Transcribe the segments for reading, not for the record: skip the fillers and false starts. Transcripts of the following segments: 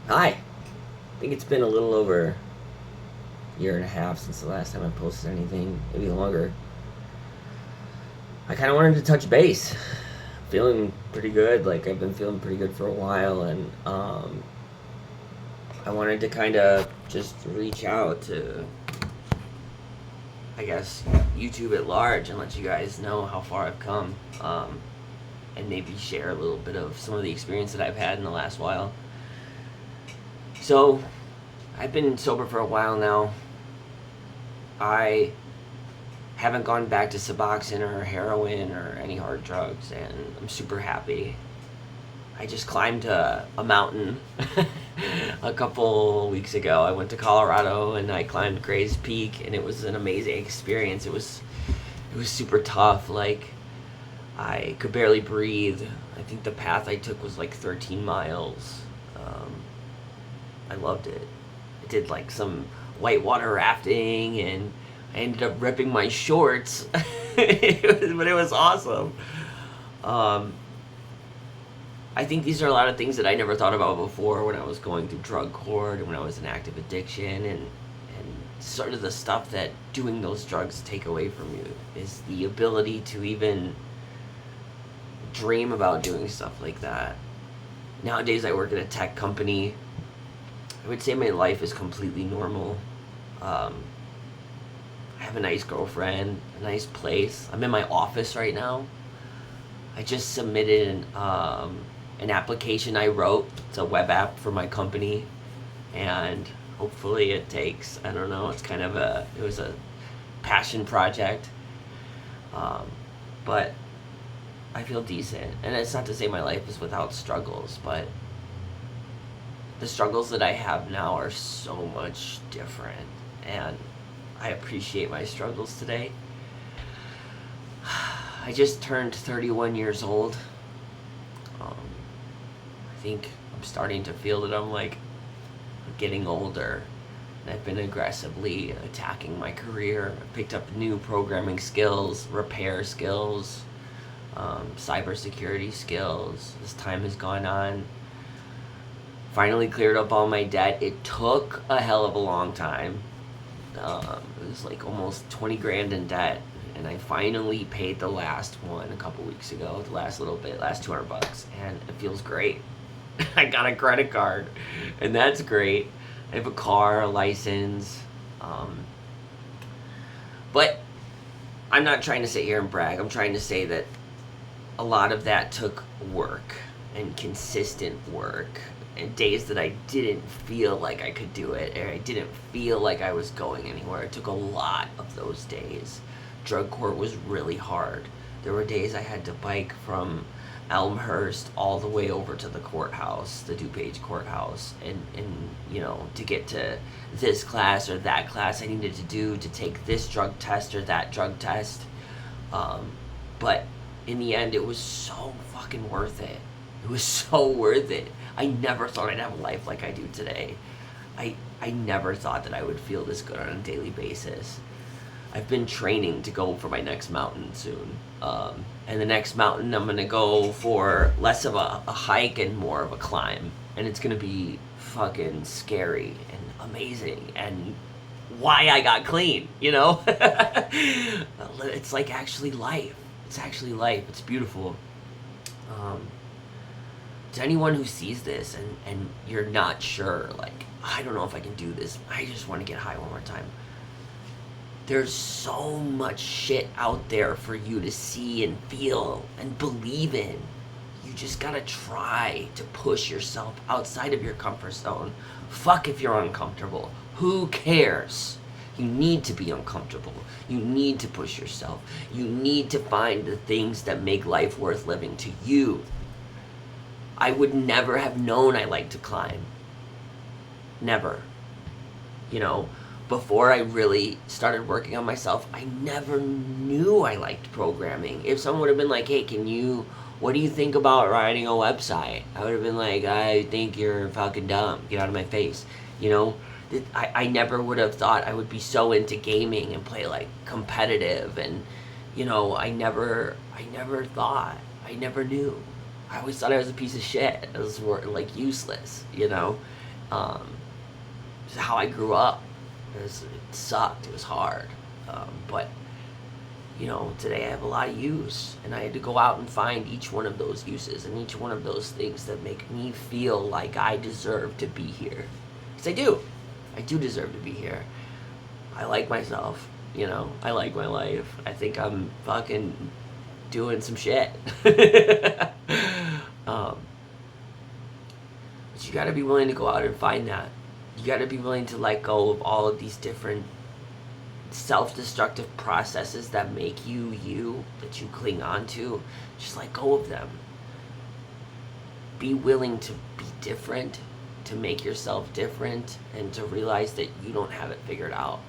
Hi. I think it's been a little over a year and a half since the last time I posted anything, maybe longer. I kind of wanted to touch base. Feeling pretty good. Like I've been feeling pretty good for a while, and I wanted to kind of just reach out to, I guess, YouTube at large and let you guys know how far I've come, and maybe share a little bit of some of the experience that I've had in the last while. So, I've been sober for a while now. I haven't gone back to Suboxone or heroin or any hard drugs, and I'm super happy. I just climbed a mountain a couple weeks ago. I went to Colorado and I climbed Gray's Peak, and it was an amazing experience. It was super tough. Like I could barely breathe. I think the path I took was like 13 miles. Um, I loved it. I did like some whitewater rafting, and I ended up ripping my shorts. But it was awesome. Um, I think these are a lot of things that I never thought about before when I was going through drug court and when I was in active addiction, and sort of the stuff that doing those drugs take away from you is the ability to even dream about doing stuff like that. Nowadays, I work at a tech company. I would say my life is completely normal. Um, I have a nice girlfriend, a nice place. I'm in my office right now. I just submitted an application I wrote. It's a web app for my company, and hopefully it takes. I don't know. It was a passion project, um, but I feel decent. And it's not to say my life is without struggles, but the struggles that I have now are so much different, and I appreciate my struggles today. I just turned 31 years old. Um, I think I'm starting to feel that I'm like getting older. And I've been aggressively attacking my career. I picked up new programming skills, repair skills, cybersecurity skills. As time has gone on, finally cleared up all my debt. It took a hell of a long time. It was like almost 20 grand in debt, and I finally paid the last one a couple weeks ago. The last little bit, last 200 bucks, and it feels great. I got a credit card, and that's great. I have a car, a license, um, but I'm not trying to sit here and brag. I'm trying to say that a lot of that took work and consistent work and days that I didn't feel like I could do it, or I didn't feel like I was going anywhere. It took a lot of those days. Drug court was really hard. There were days I had to bike from Elmhurst all the way over to the courthouse, the DuPage courthouse, and to get to this class or that class I needed to do to take this drug test or that drug test. But in the end, it was so fucking worth it. It was so worth it. I never thought I'd have a life like I do today. I never thought that I would feel this good on a daily basis. I've been training to go for my next mountain soon. And the next mountain, I'm going to go for less of a hike and more of a climb. And it's going to be fucking scary and amazing and why I got clean, you know? It's like actually life. It's actually life. It's beautiful. Um, to anyone who sees this and you're not sure, like, I don't know if I can do this, I just want to get high one more time. There's so much shit out there for you to see and feel and believe in. You just gotta try to push yourself outside of your comfort zone. Fuck if you're uncomfortable. Who cares? You need to be uncomfortable. You need to push yourself. You need to find the things that make life worth living to you. I would never have known I liked to climb. Never. You know, before I really started working on myself, I never knew I liked programming. If someone would have been like, hey, what do you think about writing a website? I would have been like, I think you're fucking dumb. Get out of my face. You know, I never would have thought I would be so into gaming and play like competitive, and I never knew. I always thought I was a piece of shit. I was like useless, This is how I grew up. It sucked. It was hard. But, today I have a lot of use. And I had to go out and find each one of those uses and each one of those things that make me feel like I deserve to be here. Because I do. I do deserve to be here. I like myself. I like my life. I think I'm fucking doing some shit. But you gotta be willing to go out and find that. You gotta be willing to let go of all of these different self-destructive processes that make you, that you cling on to. Just let go of them. Be willing to be different, to make yourself different, and to realize that you don't have it figured out.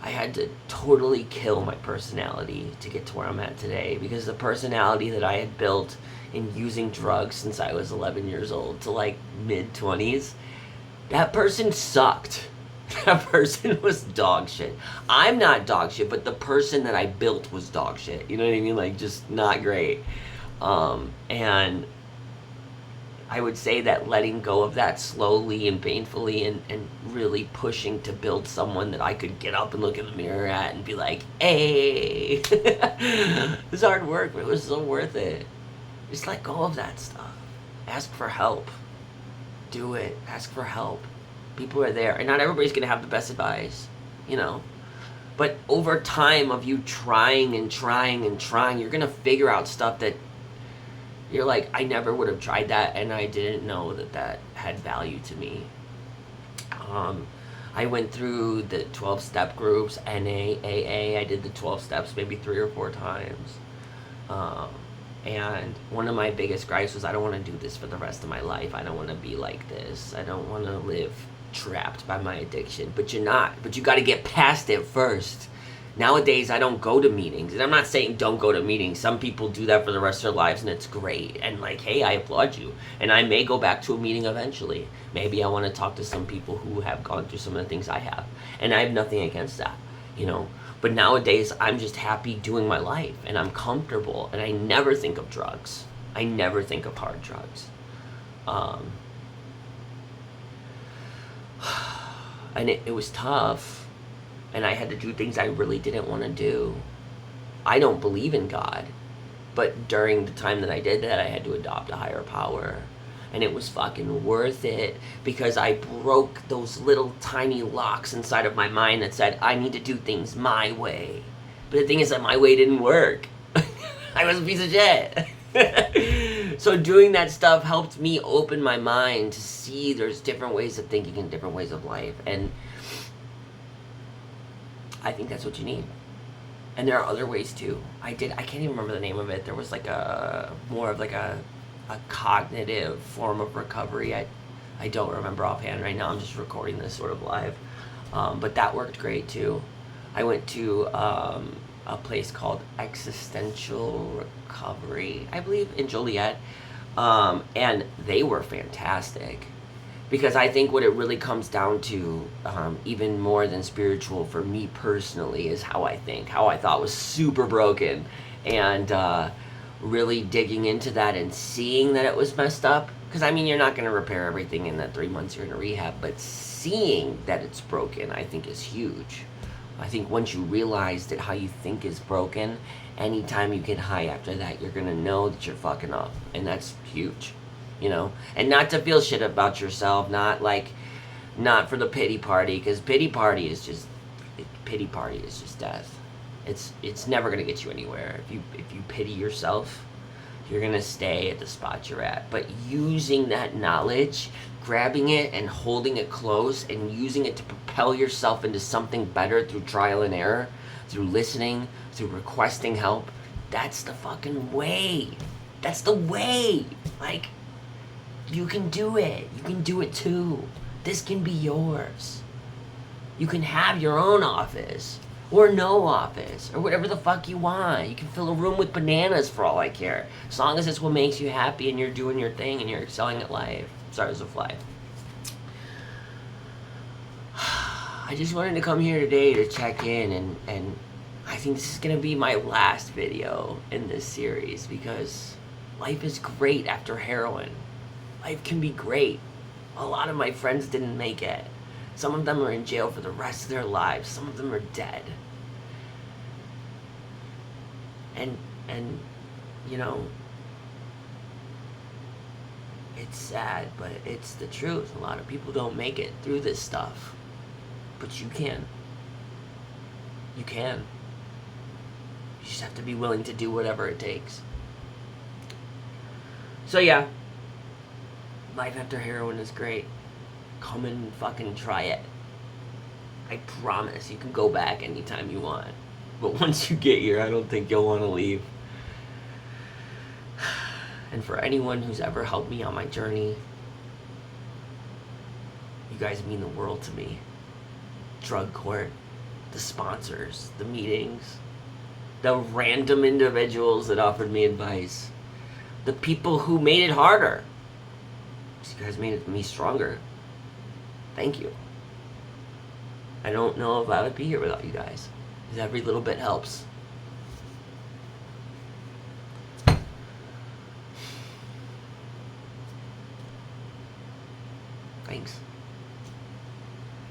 I had to totally kill my personality to get to where I'm at today, because the personality that I had built in using drugs since I was 11 years old to like mid-20s, that person sucked. That person was dog shit. I'm not dog shit, but the person that I built was dog shit. You know what I mean? Like, just not great. And I would say that letting go of that slowly and painfully and really pushing to build someone that I could get up and look in the mirror at and be like, hey, this is hard work, but it was so worth it. Just let go of that stuff. Ask for help. Do it. Ask for help. People are there. And not everybody's going to have the best advice, But over time of you trying and trying and trying, you're going to figure out stuff that you're like, I never would have tried that, and I didn't know that had value to me. I went through the 12-step groups, NA, AA. I did the 12 steps maybe 3 or 4 times. And one of my biggest gripes was, I don't want to do this for the rest of my life. I don't want to be like this. I don't want to live trapped by my addiction. But you're not. But you got to get past it first. Nowadays, I don't go to meetings. And I'm not saying don't go to meetings. Some people do that for the rest of their lives, and it's great. And like, hey, I applaud you. And I may go back to a meeting eventually. Maybe I want to talk to some people who have gone through some of the things I have. And I have nothing against that, But nowadays, I'm just happy doing my life, and I'm comfortable, and I never think of drugs. I never think of hard drugs. And it was tough, and I had to do things I really didn't want to do. I don't believe in God, but during the time that I did that, I had to adopt a higher power. And it was fucking worth it, because I broke those little tiny locks inside of my mind that said, I need to do things my way. But the thing is that my way didn't work. I was a piece of shit. So doing that stuff helped me open my mind to see there's different ways of thinking and different ways of life. And I think that's what you need. And there are other ways too. I can't even remember the name of it. There was like more of like a cognitive form of recovery. I don't remember offhand right now. I'm just recording this sort of live. But that worked great too. I went to a place called Existential Recovery, I believe, in Joliet. And they were fantastic. Because I think what it really comes down to, even more than spiritual for me personally, is how I think. How I thought was super broken. And really digging into that and seeing that it was messed up. Because, you're not going to repair everything in that 3 months you're in a rehab. But seeing that it's broken, I think, is huge. I think once you realize that how you think is broken, anytime you get high after that, you're going to know that you're fucking up. And that's huge. And not to feel shit about yourself, not for the pity party, because pity party is just death. It's never gonna get you anywhere. If you pity yourself, you're gonna stay at the spot you're at. But using that knowledge, grabbing it and holding it close, and using it to propel yourself into something better through trial and error, through listening, through requesting help, that's the fucking way. That's the way. You can do it. You can do it too. This can be yours. You can have your own office, or no office, or whatever the fuck you want. You can fill a room with bananas for all I care. As long as it's what makes you happy and you're doing your thing and you're excelling at life. Sorry, there's a fly. I just wanted to come here today to check in, and I think this is going to be my last video in this series, because life is great after heroin. Life can be great. A lot of my friends didn't make it. Some of them are in jail for the rest of their lives. Some of them are dead. And you know, it's sad, but it's the truth. A lot of people don't make it through this stuff. But you can. You can. You just have to be willing to do whatever it takes. So yeah, life after heroin is great. Come and fucking try it. I promise you can go back anytime you want. But once you get here, I don't think you'll want to leave. And for anyone who's ever helped me on my journey, you guys mean the world to me. Drug court, the sponsors, the meetings, the random individuals that offered me advice, the people who made it harder. You guys made me stronger. Thank you. I don't know if I would be here without you guys, because every little bit helps. Thanks.